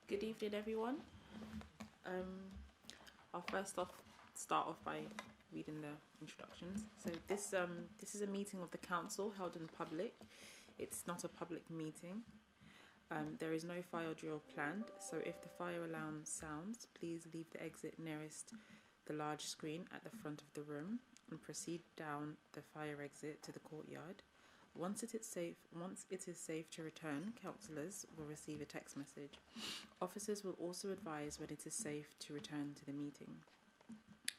Good evening, everyone. I'll start off by reading the instructions. So this is a meeting of the council held in public. It's not a public meeting. There is no fire drill planned, so if the fire alarm sounds, please leave the exit nearest the large screen at the front of the room and proceed down the fire exit to the courtyard. Once it is safe to return, councillors will receive a text message. Officers will also advise when it is safe to return to the meeting.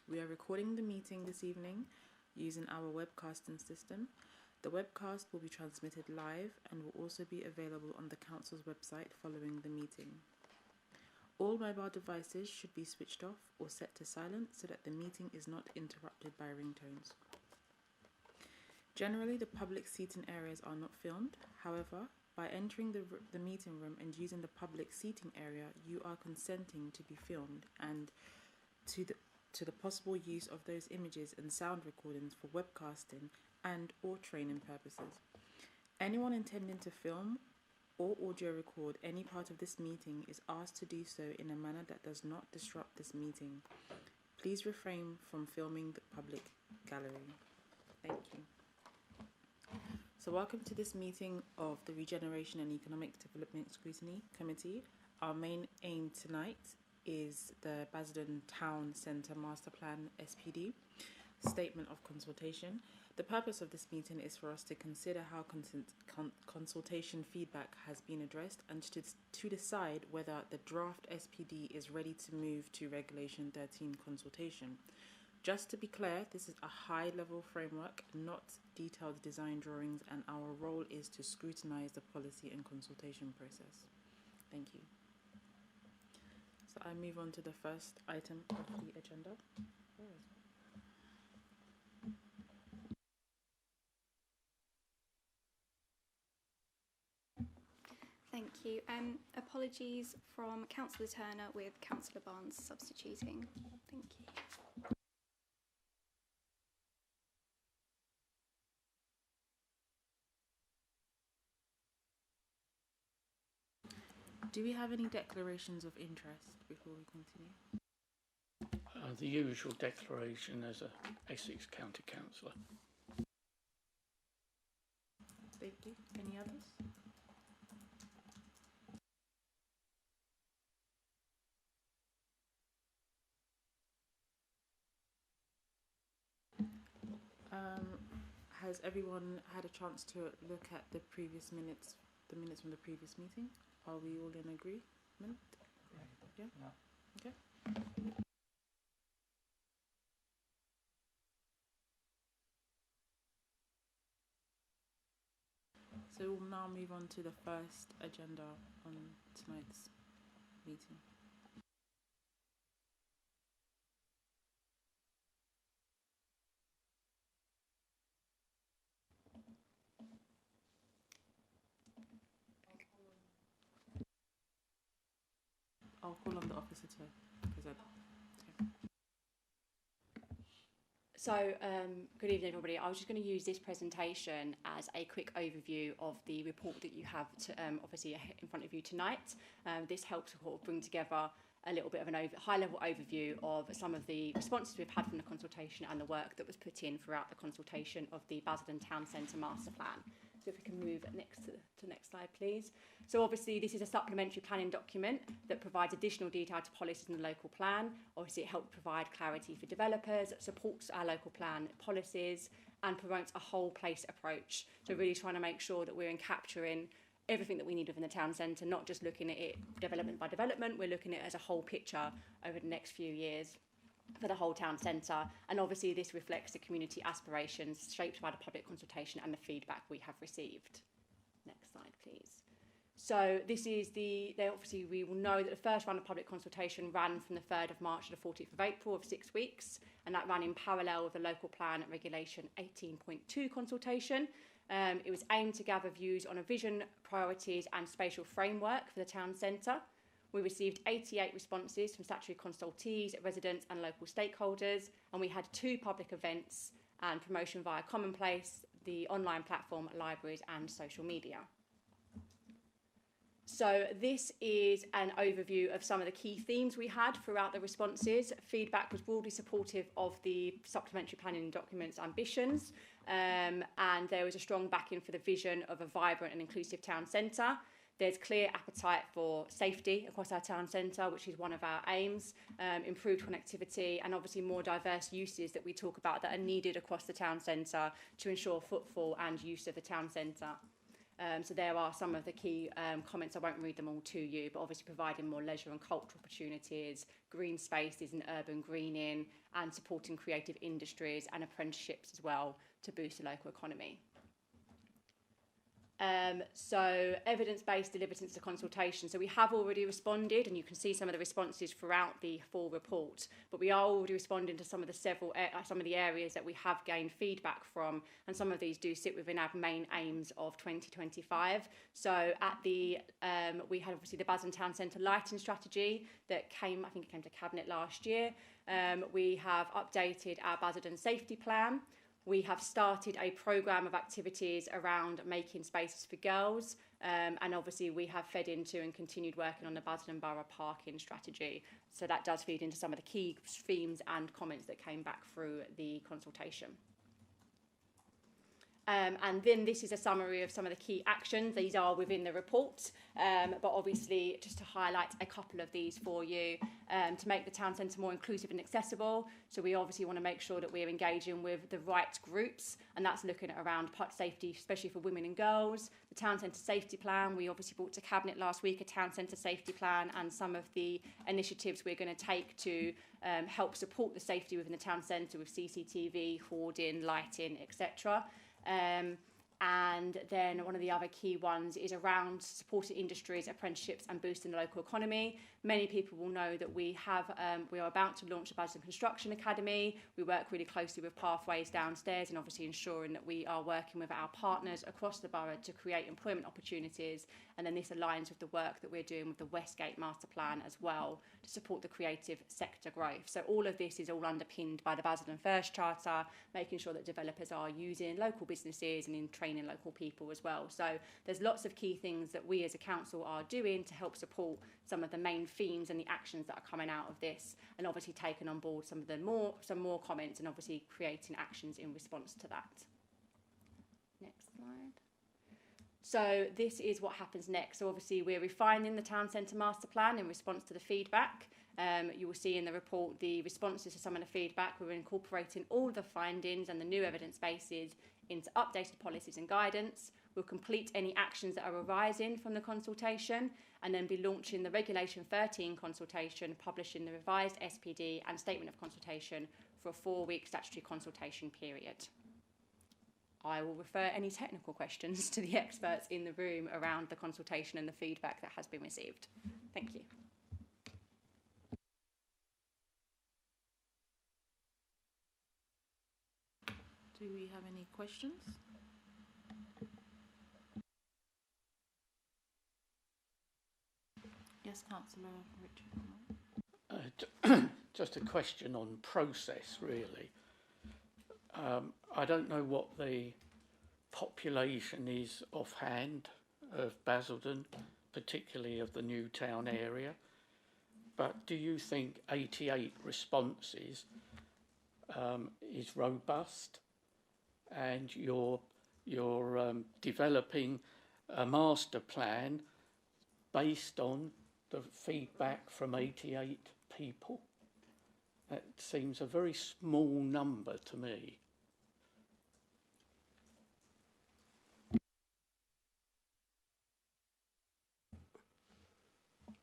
We are recording the meeting this evening using our webcasting system. The webcast will be transmitted live and will also be available on the council's website following the meeting. All mobile devices should be switched off or set to silent so that the meeting is not interrupted by ringtones. Generally, the public seating areas are not filmed. However, by entering the meeting room and using the public seating area, you are consenting to be filmed and to the possible use of those images and sound recordings for webcasting and or training purposes. Anyone intending to film or audio record any part of this meeting is asked to do so in a manner that does not disrupt this meeting. Please refrain from filming the public gallery. Thank you. So welcome to this meeting of the Regeneration and Economic Development Scrutiny Committee. Our main aim tonight is the Basildon Town Centre Master Plan SPD Statement of Consultation. The purpose of this meeting is for us to consider how consultation feedback has been addressed and to decide whether the draft SPD is ready to move to Regulation 13 consultation. Just to be clear, this is a high-level framework, not detailed design drawings, and our role is to scrutinise the policy and consultation process. Thank you. So I move on to the first item of the agenda. Thank you. Apologies from Councillor Turner with Councillor Barnes substituting. Thank you. Do we have any declarations of interest before we continue? The usual declaration as a Essex County Councillor. Thank you. Any others? Has everyone had a chance to look at the minutes from the previous meeting? Are we all in agreement? Yeah? Okay. So we'll now move on to the first agenda on tonight's meeting. I'll call on the officer to present. So, good evening, everybody. I was just going to use this presentation as a quick overview of the report that you have obviously in front of you tonight. This helps to bring together a little bit of a high-level overview of some of the responses we've had from the consultation and the work that was put in throughout the consultation of the Basildon Town Centre Master Plan. So if we can move next to the next slide, please. So obviously this is a supplementary planning document that provides additional detail to policies in the local plan. Obviously it helps provide clarity for developers, supports our local plan policies and promotes a whole place approach. So really trying to make sure that we're capturing everything that we need within the town centre, not just looking at it development by development, we're looking at it as a whole picture over the next few years for the whole town centre, and obviously this reflects the community aspirations shaped by the public consultation and the feedback we have received. Next slide, please. So this is obviously we will know that the first round of public consultation ran from the 3rd of March to the 14th of April of 6 weeks, and that ran in parallel with the local plan Regulation 18.2 consultation. It was aimed to gather views on a vision, priorities and spatial framework for the town centre. We received 88 responses from statutory consultees, residents and local stakeholders, and we had 2 public events and promotion via Commonplace, the online platform, libraries and social media. So this is an overview of some of the key themes we had throughout the responses. Feedback was broadly supportive of the supplementary planning document's ambitions, and there was a strong backing for the vision of a vibrant and inclusive town centre. There's clear appetite for safety across our town centre, which is one of our aims, improved connectivity, and obviously more diverse uses that we talk about that are needed across the town centre to ensure footfall and use of the town centre. So there are some of the key comments. I won't read them all to you, but obviously providing more leisure and cultural opportunities, green spaces and urban greening, and supporting creative industries and apprenticeships as well to boost the local economy. So evidence-based delivered since the consultation. So we have already responded, and you can see some of the responses throughout the full report, but we are already responding to some of the areas that we have gained feedback from, and some of these do sit within our main aims of 2025. So at the we had obviously the Basildon Town Centre lighting strategy that came, I think it came to Cabinet last year. We have updated our Basildon safety plan. We have started a programme of activities around making spaces for girls, and obviously we have fed into and continued working on the Basildon Borough parking strategy. So that does feed into some of the key themes and comments that came back through the consultation. And then this is a summary of some of the key actions. These are within the report, but obviously just to highlight a couple of these for you, to make the town centre more inclusive and accessible. So we obviously want to make sure that we're engaging with the right groups, and that's looking at around safety, especially for women and girls. The town centre safety plan, we obviously brought to Cabinet last week a town centre safety plan, and some of the initiatives we're going to take to help support the safety within the town centre with CCTV, hoarding, lighting, etc. And then one of the other key ones is around supporting industries, apprenticeships and boosting the local economy. Many people will know that we are about to launch a Basildon Construction Academy. We work really closely with Pathways downstairs, and obviously ensuring that we are working with our partners across the borough to create employment opportunities. And then this aligns with the work that we're doing with the Westgate Master Plan as well to support the creative sector growth. So all of this is all underpinned by the Basildon First Charter, making sure that developers are using local businesses and in training local people as well. So there's lots of key things that we as a council are doing to help support some of the main themes and the actions that are coming out of this, and obviously taking on board some more comments and obviously creating actions in response to that. Next slide. So this is what happens next. So obviously we're refining the town centre master plan in response to the feedback. You will see in the report the responses to some of the feedback. We're incorporating all the findings and the new evidence bases into updated policies and guidance. We'll complete any actions that are arising from the consultation, and then be launching the Regulation 13 consultation, publishing the revised SPD and statement of consultation for a 4-week statutory consultation period. I will refer any technical questions to the experts in the room around the consultation and the feedback that has been received. Thank you. Do we have any questions? Yes, Councillor Richard. Just a question on process, really. I don't know what the population is offhand of Basildon, particularly of the new town area, but do you think 88 responses is robust, and you're developing a master plan based on the feedback from 88 people? That seems a very small number to me.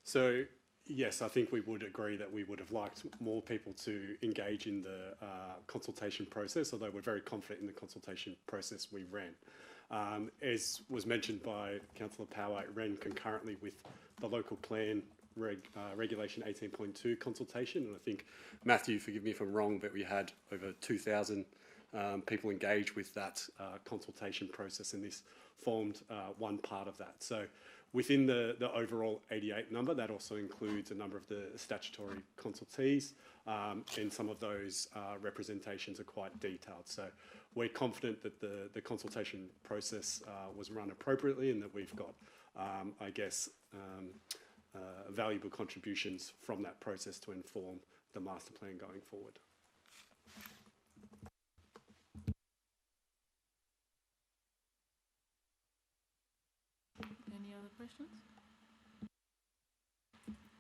So, yes, I think we would agree that we would have liked more people to engage in the consultation process, although we're very confident in the consultation process we ran. As was mentioned by Councillor Power, it ran concurrently with the local plan Regulation 18.2 consultation, and I think, Matthew, forgive me if I'm wrong, but we had over 2,000 people engaged with that consultation process, and this formed one part of that. So within the overall 88 number, that also includes a number of the statutory consultees, and some of those representations are quite detailed. So we're confident that the consultation process was run appropriately, and that we've got, I guess, valuable contributions from that process to inform the master plan going forward. Any other questions?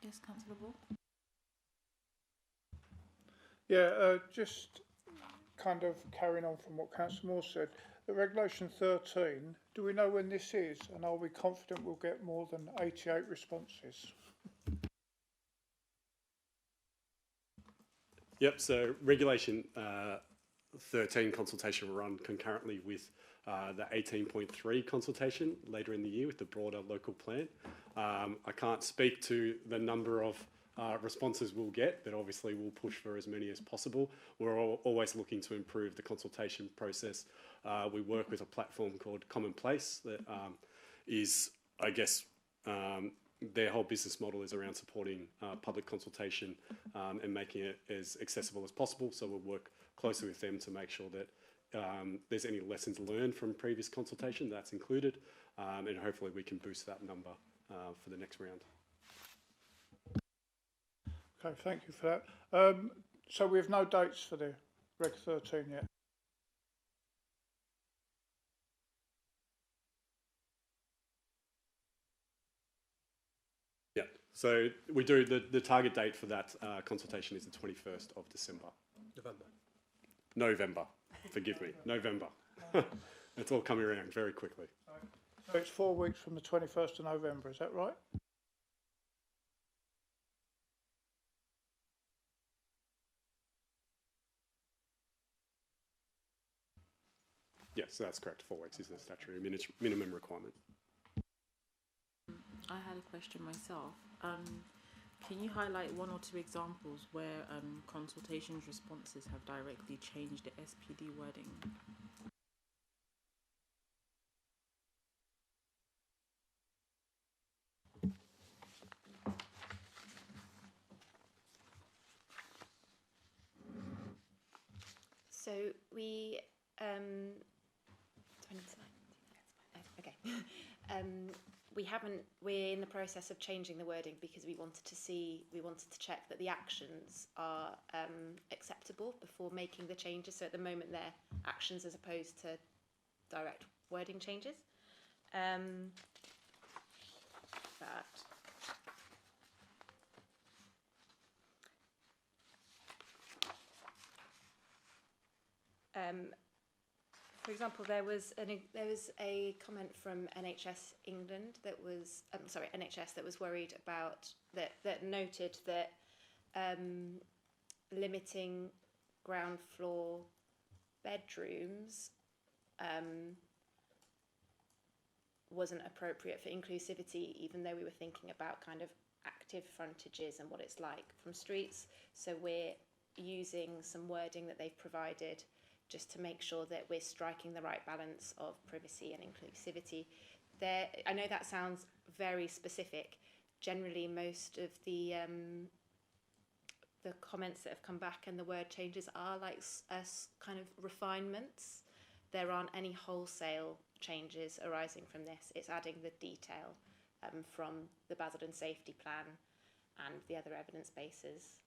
Yes, Councillor Ball. Yeah, just kind of carrying on from what Councillor Moore said. The Regulation 13, do we know when this is, and are we confident we'll get more than 88 responses? Yep, so Regulation 13 consultation will run concurrently with the 18.3 consultation later in the year with the broader local plan. I can't speak to the number of responses we'll get, but obviously we'll push for as many as possible. We're always looking to improve the consultation process. We work with a platform called Commonplace that is, I guess, their whole business model is around supporting public consultation and making it as accessible as possible. So we'll work closely with them to make sure that there's any lessons learned from previous consultation that's included, and hopefully we can boost that number for the next round. Okay, thank you for that. So we have no dates for the Reg 13 yet? Yeah, so we do, the target date for that consultation is the 21st of December. November, forgive me, November. It's all coming around very quickly. So it's 4 weeks from the 21st of November, is that right? Yes, that's correct. 4 weeks is the statutory minimum requirement. I had a question myself. Can you highlight one or two examples where consultations responses have directly changed the SPD wording? So we okay. We haven't. We're in the process of changing the wording because we wanted to check that the actions are acceptable before making the changes. So at the moment they're actions as opposed to direct wording changes. For example, there was a comment from NHS England that was NHS that was worried about that noted that limiting ground floor bedrooms wasn't appropriate for inclusivity, even though we were thinking about kind of active frontages and what it's like from streets. So we're using some wording that they've provided just to make sure that we're striking the right balance of privacy and inclusivity. I know that sounds very specific. Generally, most of the comments that have come back and the word changes are like kind of refinements. There aren't any wholesale changes arising from this. It's adding the detail from the Basildon Safety Plan and the other evidence bases.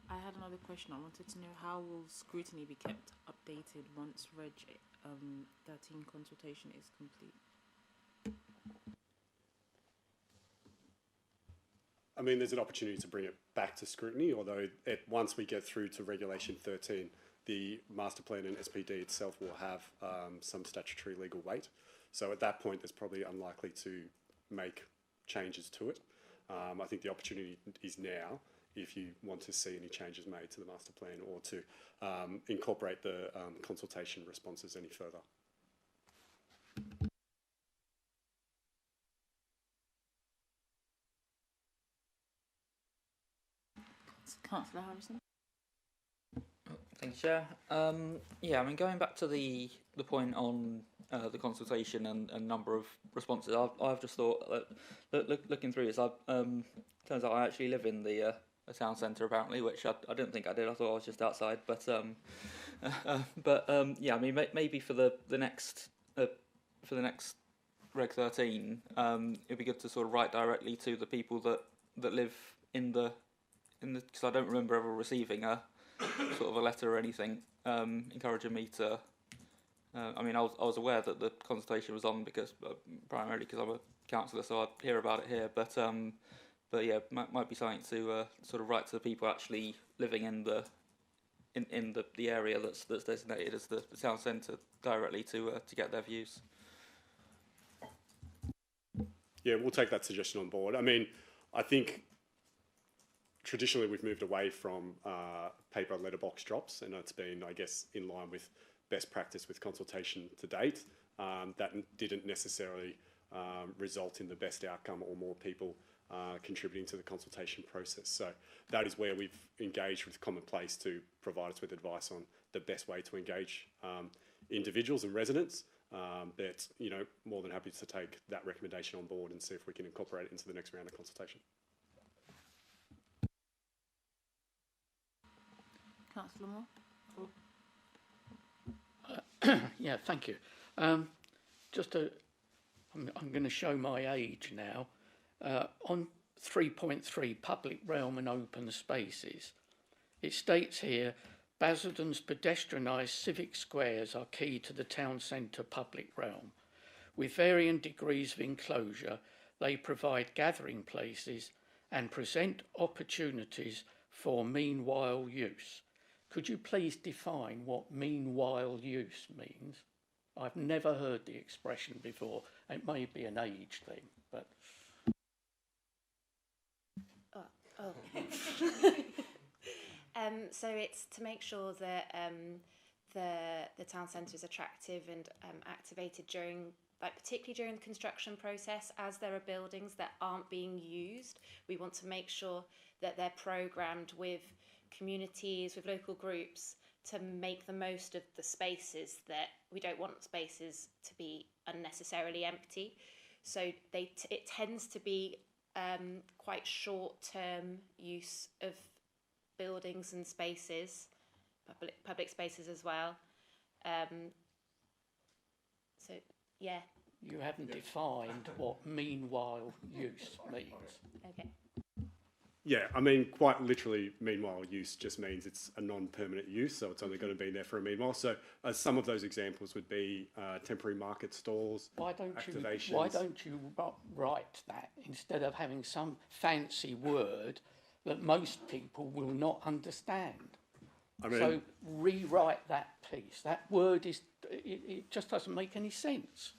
I had another question. I wanted to know, how will scrutiny be kept updated once Reg 13 consultation is complete? I mean, there's an opportunity to bring it back to scrutiny, although once we get through to Regulation 13, the master plan and SPD itself will have some statutory legal weight. So at that point, there's probably unlikely to make changes to it. I think the opportunity is now, if you want to see any changes made to the master plan or to incorporate the consultation responses any further. Councillor Harrison. Thank you, Chair. Yeah, I mean, going back to the point on the consultation and number of responses, I've just thought that looking through this, turns out I actually live in the town centre apparently, which I didn't think I did. I thought I was just outside, but yeah, I mean, maybe for the next Reg 13, it'd be good to sort of write directly to the people that live in the because I don't remember ever receiving a sort of a letter or anything encouraging me to. I mean, I was aware that the consultation was on because primarily because I'm a councillor, so I'd hear about it here. But yeah, might be something to sort of write to the people actually living in the area that's designated as the town centre directly to get their views. Yeah, we'll take that suggestion on board. I mean, I think traditionally we've moved away from paper letterbox drops, and it's been, I guess, in line with best practice with consultation to date. That didn't necessarily result in the best outcome or more people contributing to the consultation process. So that is where we've engaged with Commonplace to provide us with advice on the best way to engage individuals and residents. But, you know, more than happy to take that recommendation on board and see if we can incorporate it into the next round of consultation. Councillor Moore? Yeah, thank you. I'm going to show my age now. On 3.3, public realm and open spaces, it states here, Basildon's pedestrianised civic squares are key to the town centre public realm. With varying degrees of enclosure, they provide gathering places and present opportunities for meanwhile use. Could you please define what meanwhile use means? I've never heard the expression before. It may be an age thing, but... So it's to make sure that the town centre is attractive and activated during, like particularly during the construction process, as there are buildings that aren't being used. We want to make sure that they're programmed with communities, with local groups, to make the most of the spaces. That we don't want spaces to be unnecessarily empty. So it tends to be quite short-term use of buildings and spaces, public spaces as well. So yeah. You haven't defined what meanwhile use means. Okay. Yeah, I mean, quite literally, meanwhile use just means it's a non-permanent use, so it's only going to be there for a meanwhile. So some of those examples would be temporary market stalls, activations. Why don't you write that instead of having some fancy word that most people will not understand? I mean, so rewrite that piece. That word it just doesn't make any sense.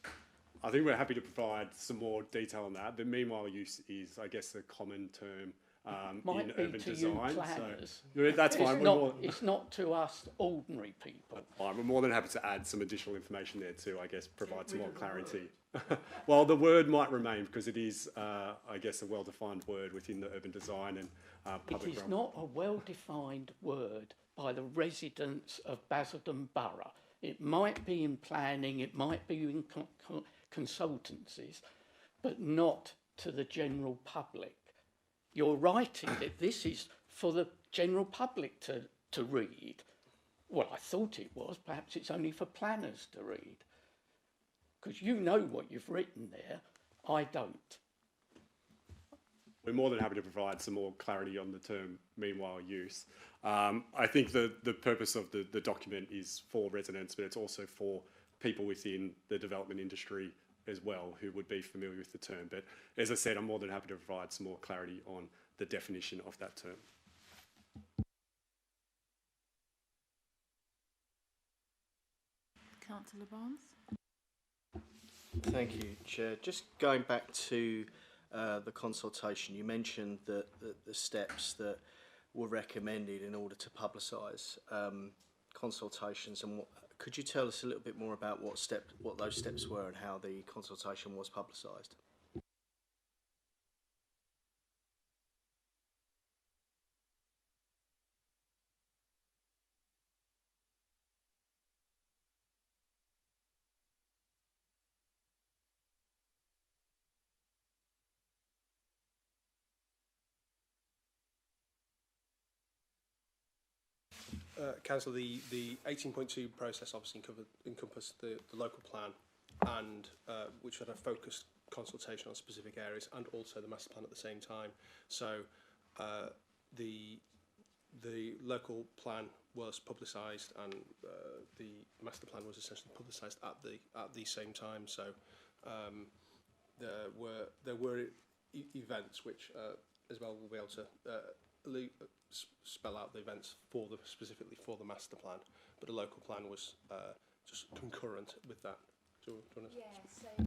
I think we're happy to provide some more detail on that. But meanwhile use is, I guess, a common term in urban design. Planners. So that's fine. It's not to us ordinary people. We're more than happy to add some additional information there to, I guess, provide some more clarity. Well, the word might remain because it is, I guess, a well-defined word within the urban design and public realm. It is not a well-defined word by the residents of Basildon Borough. It might be in planning, it might be in consultancies, but not to the general public. You're writing that this is for the general public to read. Well, I thought it was. Perhaps it's only for planners to read. Because you know what you've written there. I don't. We're more than happy to provide some more clarity on the term meanwhile use. I think the purpose of the document is for residents, but it's also for people within the development industry as well who would be familiar with the term. But as I said, I'm more than happy to provide some more clarity on the definition of that term. Councillor Barnes? Thank you, Chair. Just going back to the consultation, you mentioned that the steps that were recommended in order to publicise consultations, and could you tell us a little bit more about what those steps were and how the consultation was publicised? Councillor, the 18.2 process obviously encompassed the local plan and which had a focused consultation on specific areas, and also the master plan at the same time. So the local plan was publicised, and the master plan was essentially publicised at the same time. So there were events which Isabel will be able to spell out the events specifically for the master plan, but the local plan was just concurrent with that. Do you want to so.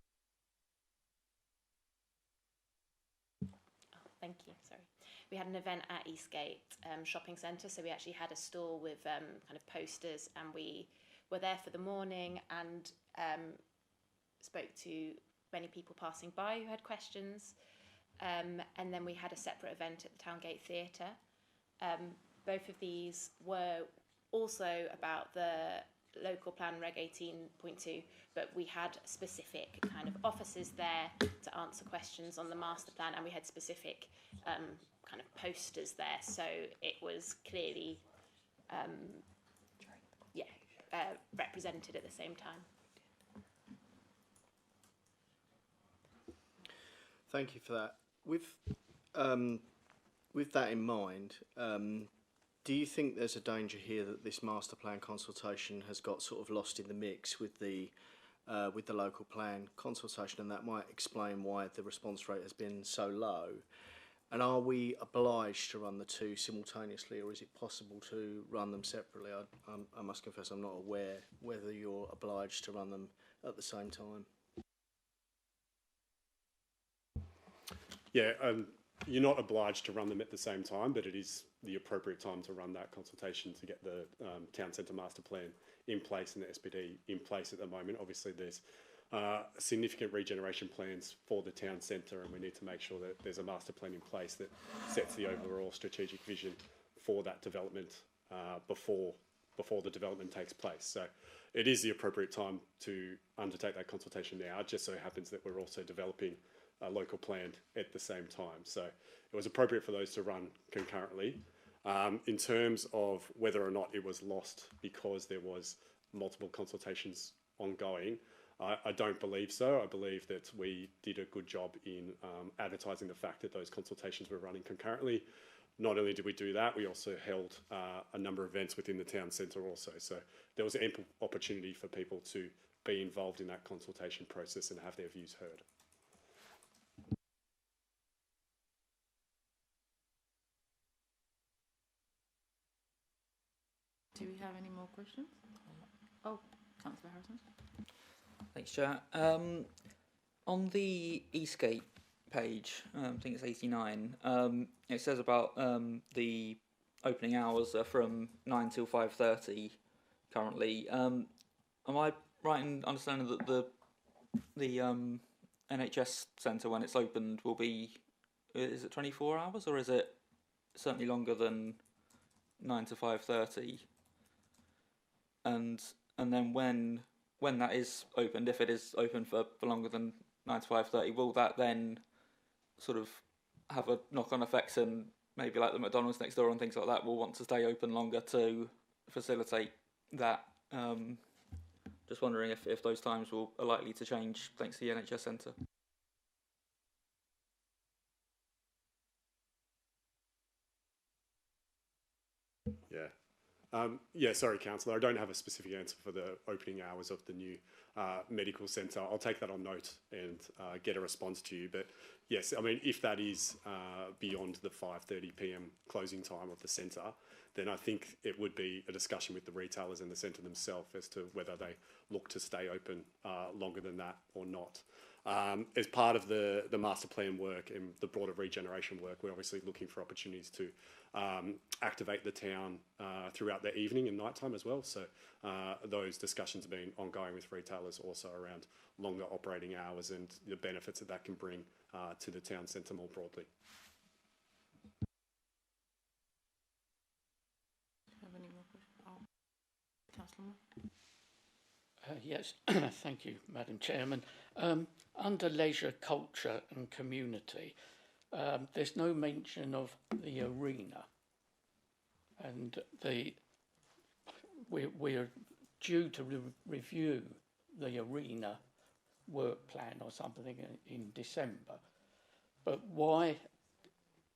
Thank you. Sorry. We had an event at Eastgate Shopping Centre, so we actually had a stall with kind of posters, and we were there for the morning and spoke to many people passing by who had questions. And then we had a separate event at the Towngate Theatre. Both of these were also about the local plan Reg 18.2, but we had specific kind of officers there to answer questions on the master plan, and we had specific kind of posters there, so it was clearly represented at the same time. Thank you for that. With that in mind, do you think there's a danger here that this master plan consultation has got sort of lost in the mix with the local plan consultation, and that might explain why the response rate has been so low? And are we obliged to run the two simultaneously, or is it possible to run them separately? I must confess I'm not aware whether you're obliged to run them at the same time. Yeah, you're not obliged to run them at the same time, but it is the appropriate time to run that consultation to get the town centre master plan in place and the SPD in place at the moment. Obviously, there's significant regeneration plans for the town centre, and we need to make sure that there's a master plan in place that sets the overall strategic vision for that development before the development takes place. So it is the appropriate time to undertake that consultation now. It just so happens that we're also developing a local plan at the same time. So it was appropriate for those to run concurrently. In terms of whether or not it was lost because there was multiple consultations ongoing, I don't believe so. I believe that we did a good job in advertising the fact that those consultations were running concurrently. Not only did we do that, we also held a number of events within the town centre also. So there was ample opportunity for people to be involved in that consultation process and have their views heard. Do we have any more questions? Oh, Councillor Harrison. Thanks, Chair. On the Eastgate page, I think it's 89, it says about the opening hours are from 9 till 5:30 currently. Am I right in understanding that the NHS centre, when it's opened, will be, is it 24 hours, or is it certainly longer than 9 to 5:30? And then when that is opened, if it is open for longer than 9 to 5:30, will that then sort of have a knock-on effect, and maybe like the McDonald's next door and things like that will want to stay open longer to facilitate that? Just wondering if those times are likely to change thanks to the NHS centre. Yeah, sorry, Councillor, I don't have a specific answer for the opening hours of the new medical centre. I'll take that on note and get a response to you. But yes, I mean, if that is beyond the 5:30 p.m. closing time of the centre, then I think it would be a discussion with the retailers and the centre themselves as to whether they look to stay open longer than that or not. As part of the master plan work and the broader regeneration work, we're obviously looking for opportunities to activate the town throughout the evening and nighttime as well. So those discussions have been ongoing with retailers also around longer operating hours and the benefits that can bring to the town centre more broadly. Do you have any more questions? Oh, Councillor Moore. Yes, thank you, Madam Chairman. Under leisure, culture and community, there's no mention of the arena, and we're due to review the arena work plan or something in December. But why,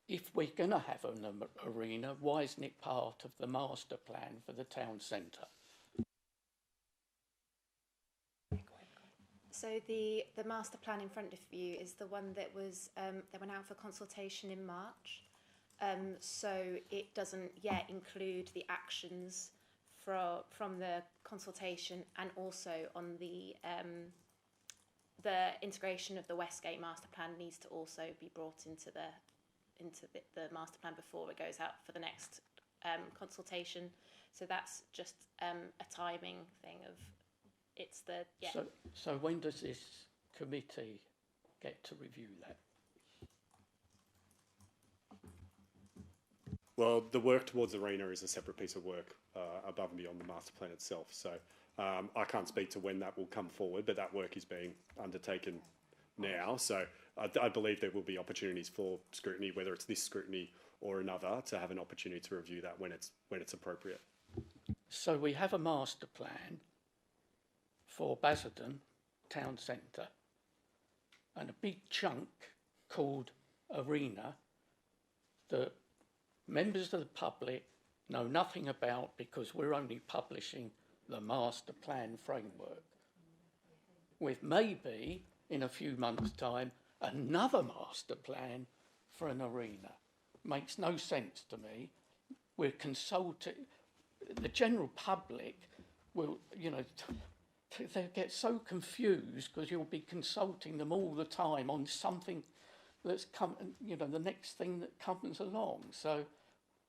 if we're going to have an arena, why isn't it part of the master plan for the town centre? So the master plan in front of you is the one that was that went out for consultation in March. So it doesn't yet include the actions from the consultation, and also on the integration of the Westgate master plan needs to also be brought into the master plan before it goes out for the next consultation. So that's just a timing thing of it's the So when does this committee get to review that? Well, the work towards the arena is a separate piece of work above and beyond the master plan itself. So I can't speak to when that will come forward, but that work is being undertaken now. So I believe there will be opportunities for scrutiny, whether it's this scrutiny or another, to have an opportunity to review that when it's appropriate. So we have a master plan for Basildon Town Centre and a big chunk called Arena that members of the public know nothing about because we're only publishing the master plan framework. With maybe, in a few months' time, another master plan for an arena. Makes no sense to me. We're consulting, the general public will, they get so confused because you'll be consulting them all the time on something that's come, the next thing that comes along. So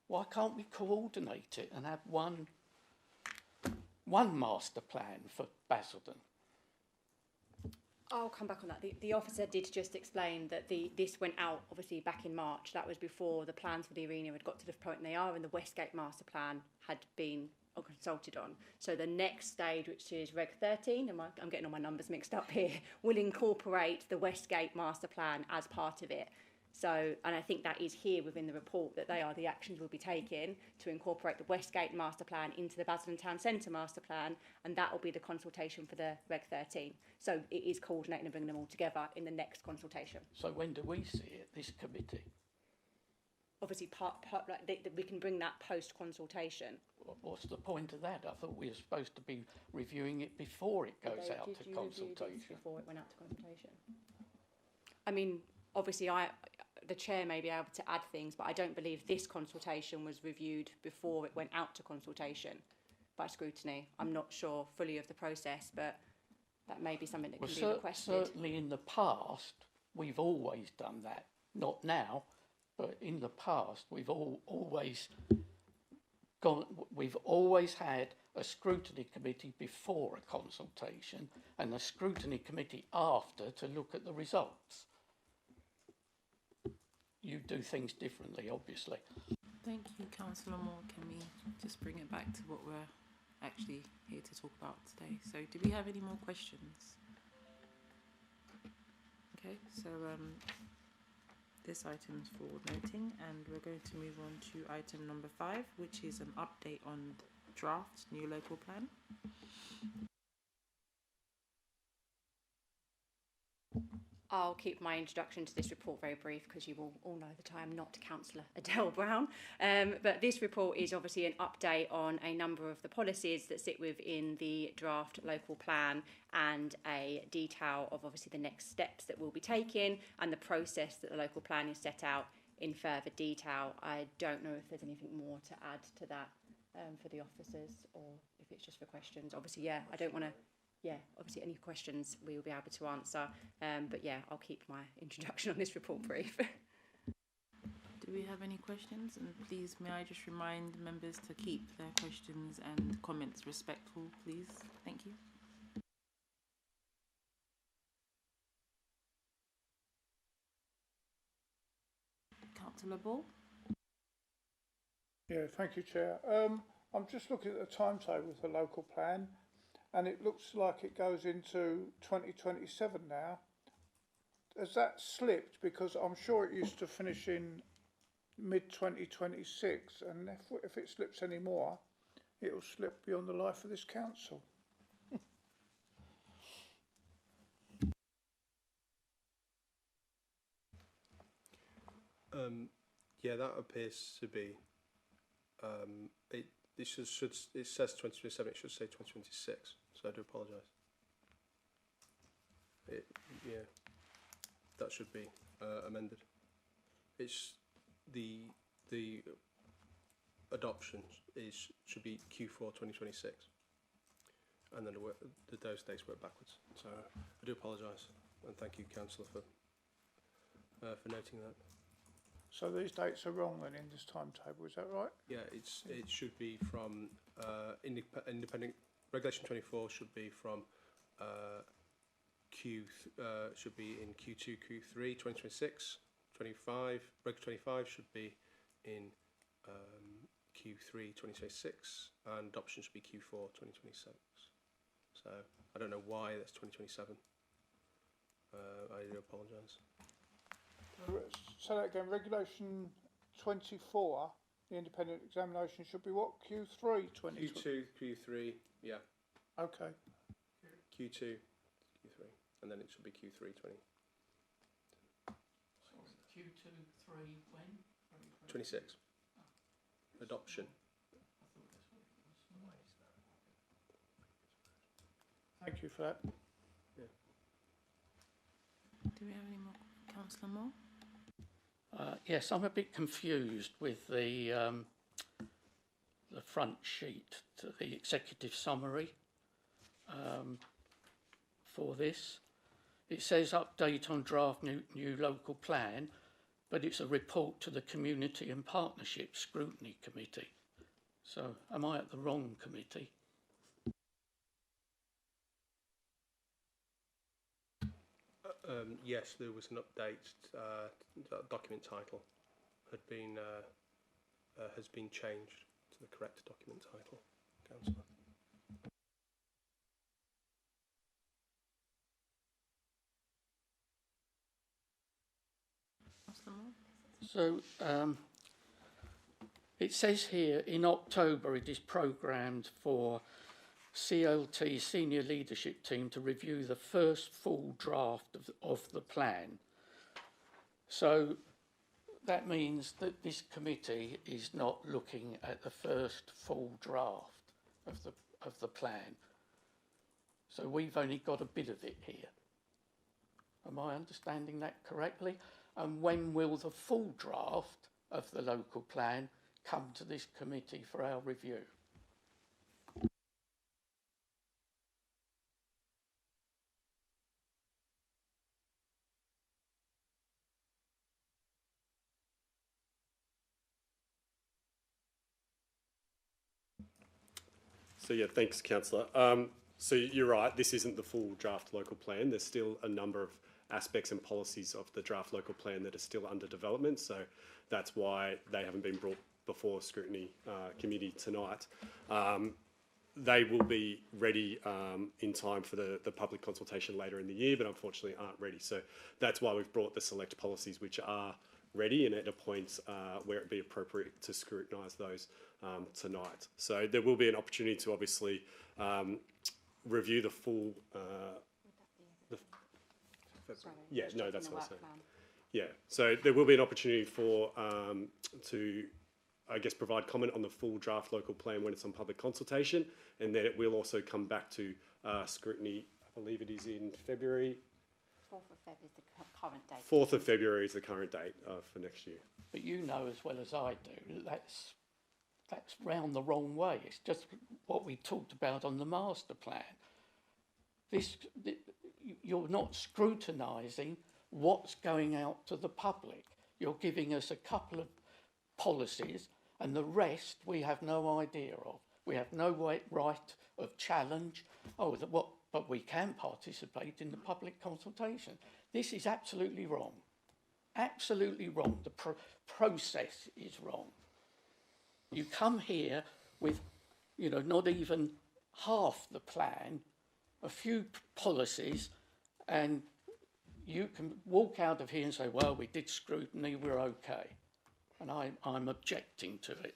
why can't we coordinate it and have one master plan for Basildon? I'll come back on that. The officer did just explain that this went out obviously back in March. That was before the plans for the arena had got to the point they are, and the Westgate master plan had been consulted on. So the next stage, which is Reg 13, I'm getting all my numbers mixed up here, will incorporate the Westgate master plan as part of it. So, and I think that is here within the report that they are the actions we'll be taking to incorporate the Westgate master plan into the Basildon Town Centre master plan, and that will be the consultation for the Reg 13. So it is coordinating and bringing them all together in the next consultation. So when do we see it, this committee? Obviously, we can bring that post-consultation. What's the point of that? I thought we were supposed to be reviewing it before it goes out to consultation. Before it went out to consultation. I mean, obviously, the chair may be able to add things, but I don't believe this consultation was reviewed before it went out to consultation by scrutiny. I'm not sure fully of the process, but that may be something that can be requested. Certainly in the past, we've always done that. Not now, but in the past, we've always had a scrutiny committee before a consultation and a scrutiny committee after to look at the results. You do things differently, obviously. Thank you, Councillor Moore. Can we just bring it back to what we're actually here to talk about today? So, do we have any more questions? Okay, so this item's for noting, and we're going to move on to item number 5, which is an update on draft new local plan. I'll keep my introduction to this report very brief because you will all know that I am not Councillor Adele Brown. But this report is obviously an update on a number of the policies that sit within the draft local plan and a detail of obviously the next steps that we'll be taking and the process that the local plan is set out in further detail. I don't know if there's anything more to add to that for the officers or if it's just for questions. Obviously, I don't want to... obviously any questions we will be able to answer. But I'll keep my introduction on this report brief. Do we have any questions? And please, may I just remind members to keep their questions and comments respectful, please? Thank you. Councillor Ball? Yeah, thank you, Chair. I'm just looking at the timetable of the local plan, and it looks like it goes into 2027 now. Has that slipped? Because I'm sure it used to finish in mid-2026, and if it slips any more, it will slip beyond the life of this council. Yeah, that appears to be. It should it says 2027. It should say 2026. So I do apologise. Yeah, that should be amended. It's the adoption should be Q4 2026, and then those dates work backwards. So I do apologise, and thank you, Councillor, for noting that. So these dates are wrong then in this timetable, is that right? Yeah, it should be from independent regulation 24 should be from should be in Q2 Q3 2026. 25 reg 25 should be in Q3 2026, and adoption should be Q4 2026. So I don't know why that's 2027. I do apologise. Say that again. Regulation 24, the independent examination should be what? Q3 20. Q2, Q3, yeah. Okay. Q2, Q3, and then it should be Q3 20. Q2, 3, when? 26. Adoption. Thank you for that. Yeah. Do we have any more? Councillor Moore? Yes, I'm a bit confused with the front sheet to the executive summary for this. It says update on draft new local plan, but it's a report to the Community and Partnership Scrutiny Committee. So am I at the wrong committee? Yes, there was an update. Document title has been changed to the correct document title, Councillor. So it says here in October it is programmed for CLT senior leadership team to review the first full draft of the plan. So that means that this committee is not looking at the first full draft of the plan. So we've only got a bit of it here. Am I understanding that correctly? And when will the full draft of the local plan come to this committee for our review? So yeah, thanks, Councillor. So you're right, this isn't the full draft local plan. There's still a number of aspects and policies of the draft local plan that are still under development. So that's why they haven't been brought before Scrutiny Committee tonight. They will be ready in time for the public consultation later in the year, but unfortunately aren't ready. So that's why we've brought the select policies which are ready and at a point where it'd be appropriate to scrutinise those tonight. So there will be an opportunity to obviously review the full. Yeah, no, that's what I'm saying. Yeah, so there will be an opportunity for to, I guess, provide comment on the full draft local plan when it's on public consultation, and then it will also come back to scrutiny. I believe it is in February. 4th of Feb is the current date. 4th of February is the current date for next year. But you know as well as I do that that's round the wrong way. It's just what we talked about on the master plan. You're not scrutinising what's going out to the public. You're giving us a couple of policies, and the rest we have no idea of. We have no right of challenge. But we can participate in the public consultation. This is absolutely wrong. Absolutely wrong. The process is wrong. You come here with, not even half the plan, a few policies, and you can walk out of here and say, well, we did scrutiny, we're okay. And I'm objecting to it.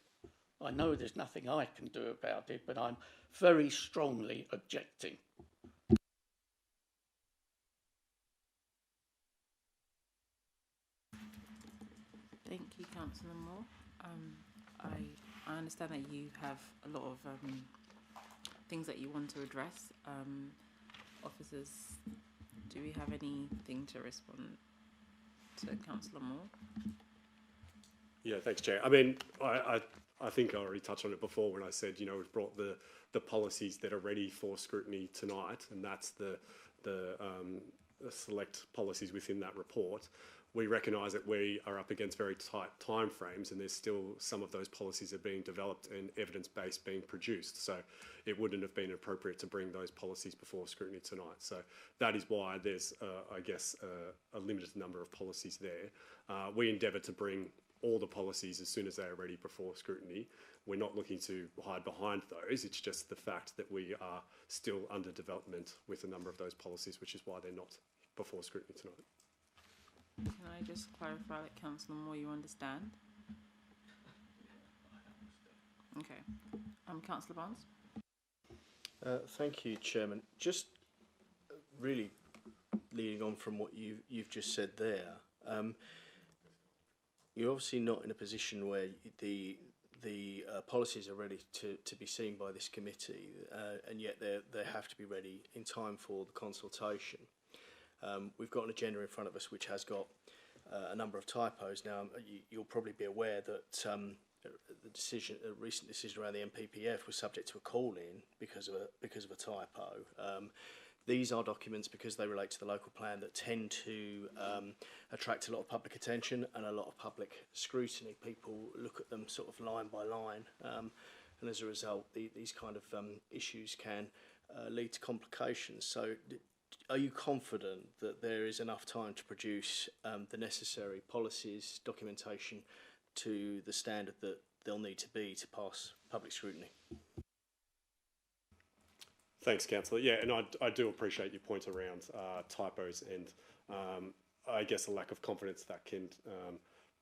I know there's nothing I can do about it, but I'm very strongly objecting. Thank Councillor Moore. I understand that you have a lot of things that you want to address. Officers, do we have anything to respond to Councillor Moore? Yeah, thanks, Chair. I mean, I think I already touched on it before when I said, you know, we've brought the policies that are ready for scrutiny tonight, and that's the select policies within that report. We recognise that we are up against very tight timeframes, and there's still some of those policies are being developed and evidence-based being produced. So it wouldn't have been appropriate to bring those policies before scrutiny tonight. So that is why there's, I guess, a limited number of policies there. We endeavour to bring all the policies as soon as they are ready before scrutiny. We're not looking to hide behind those. It's just the fact that we are still under development with a number of those policies, which is why they're not before scrutiny tonight. Can I just clarify that, Councillor Moore, you understand? Okay. Councillor Barnes? Thank you, Chairman. Just really leading on from what you've just said there, you're obviously not in a position where the policies are ready to be seen by this committee, and yet they have to be ready in time for the consultation. We've got an agenda in front of us which has got a number of typos. Now, you'll probably be aware that a recent decision around the MPPF was subject to a call-in because of a typo. These are documents, because they relate to the local plan, that tend to attract a lot of public attention and a lot of public scrutiny. People look at them sort of line by line, and as a result, these kind of issues can lead to complications. So, are you confident that there is enough time to produce the necessary policies, documentation to the standard that they'll need to be to pass public scrutiny? Thanks, Councillor. Yeah, and I do appreciate your point around typos and I guess a lack of confidence that can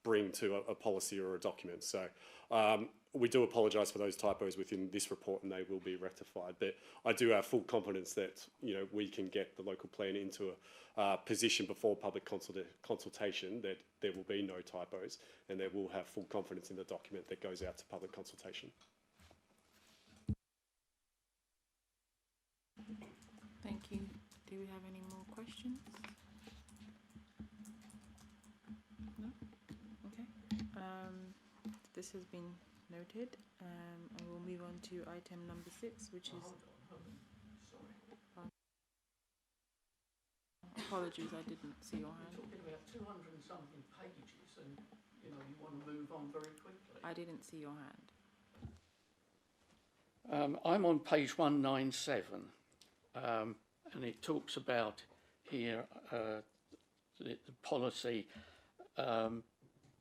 bring to a policy or a document. So we do apologise for those typos within this report, and they will be rectified. But I do have full confidence that, you know, we can get the local plan into a position before public consultation that there will be no typos, and they will have full confidence in the document that goes out to public consultation. Thank you. Do we have any more questions? No? Okay. This has been noted, and we'll move on to item number 6, which is... Apologies, I didn't see your hand. You're talking about 200 and something pages, and you know you want to move on very quickly. I didn't see your hand. I'm on page 197, and it talks about here the policy.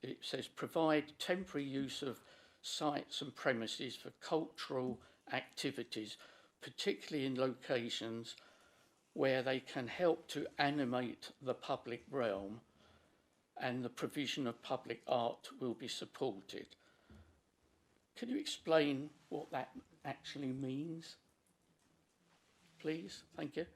It says provide temporary use of sites and premises for cultural activities, particularly in locations where they can help to animate the public realm, and the provision of public art will be supported. Can you explain what that actually means, please? Thank you.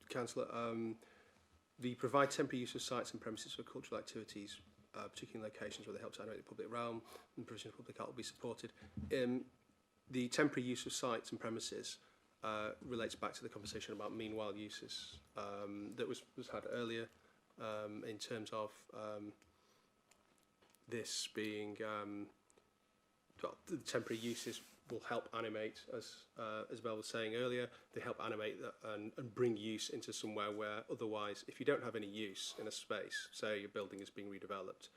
Councillor, the provide temporary use of sites and premises for cultural activities, particularly in locations where they help to animate the public realm and provision of public art will be supported. The temporary use of sites and premises relates back to the conversation about meanwhile uses that was had earlier in terms of this being well, the temporary uses will help animate, as Belle was saying earlier, they help animate and bring use into somewhere where otherwise, if you don't have any use in a space, say your building is being redeveloped,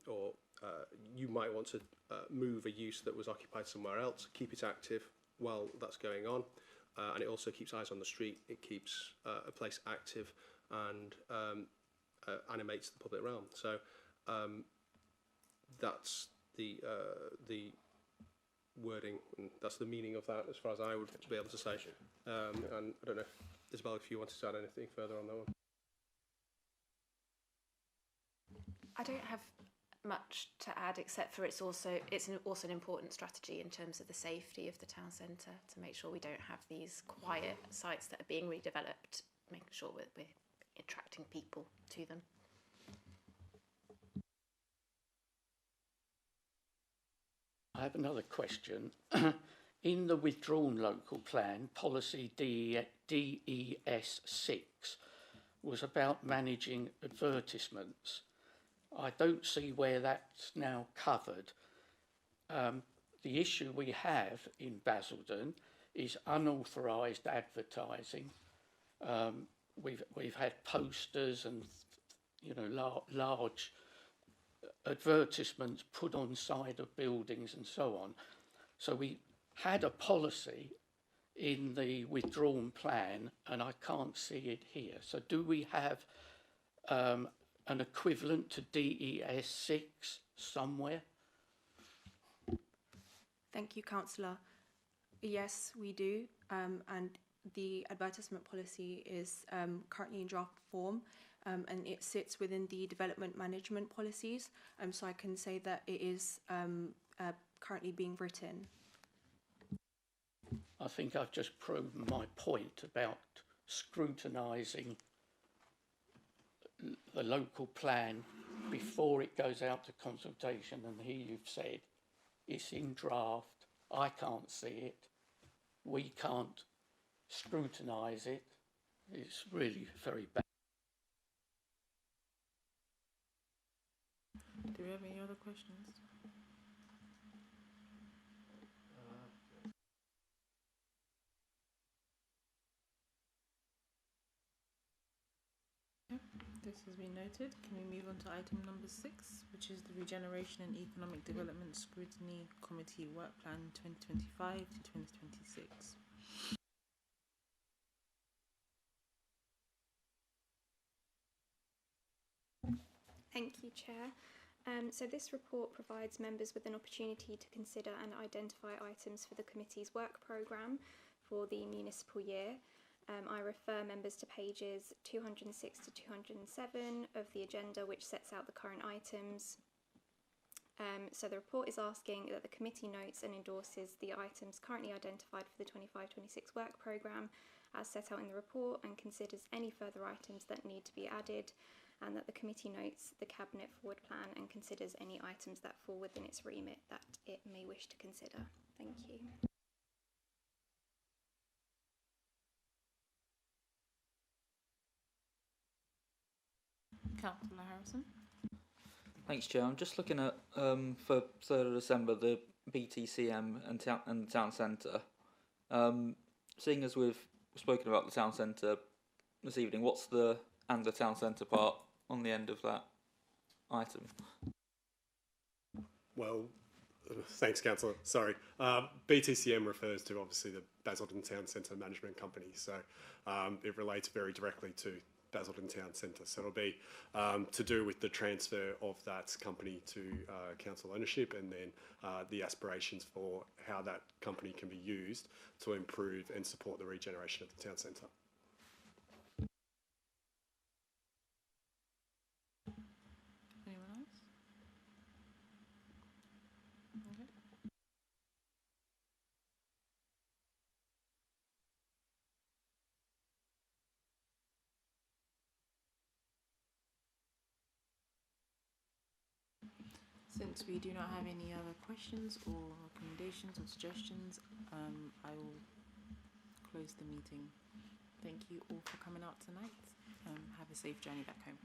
or you might want to move a use that was occupied somewhere else, keep it active while that's going on, and it also keeps eyes on the street, it keeps a place active and animates the public realm. So that's the wording, and that's the meaning of that as far as I would be able to say. And I don't know, Isabel, if you wanted to add anything further on that one. I don't have much to add except for it's also an important strategy in terms of the safety of the town centre, to make sure we don't have these quiet sites that are being redeveloped, making sure we're attracting people to them. I have another question. In the withdrawn local plan, policy DES 6 was about managing advertisements. I don't see where that's now covered. The issue we have in Basildon is unauthorised advertising. We've had posters and large advertisements put on side of buildings and so on. So we had a policy in the withdrawn plan, and I can't see it here. So do we have an equivalent to DES 6 somewhere? Thank you, Councillor. Yes, we do, and the advertisement policy is currently in draft form, and it sits within the development management policies, so I can say that it is currently being written. I think I've just proven my point about scrutinising the local plan before it goes out to consultation, and here you've said it's in draft, I can't see it, we can't scrutinise it. It's really very bad. Do we have any other questions? This has been noted. Can we move on to item number 6, which is the Regeneration and Economic Development Scrutiny Committee Work Plan 2025 to 2026. Thank you, Chair. So this report provides members with an opportunity to consider and identify items for the committee's work programme for the municipal year. I refer members to pages 206 to 207 of the agenda, which sets out the current items. So the report is asking that the committee notes and endorses the items currently identified for the 25-26 work programme as set out in the report, and considers any further items that need to be added, and that the committee notes the Cabinet Forward Plan and considers any items that fall within its remit that it may wish to consider. Thank you. Councillor Harrison. Thanks, Chair. I'm just looking at for 3rd of December the BTCM and the town centre. Seeing as we've spoken about the town centre this evening, what's the "and the town centre" part on the end of that item? Well, thanks, Councillor. Sorry. BTCM refers to obviously the Basildon Town Centre Management Company, so it relates very directly to Basildon Town Centre. So it'll be to do with the transfer of that company to council ownership, and then the aspirations for how that company can be used to improve and support the regeneration of the town centre. Anyone else? Okay. Since we do not have any other questions or recommendations or suggestions, I will close the meeting. Thank you all for coming out tonight. Have a safe journey back home.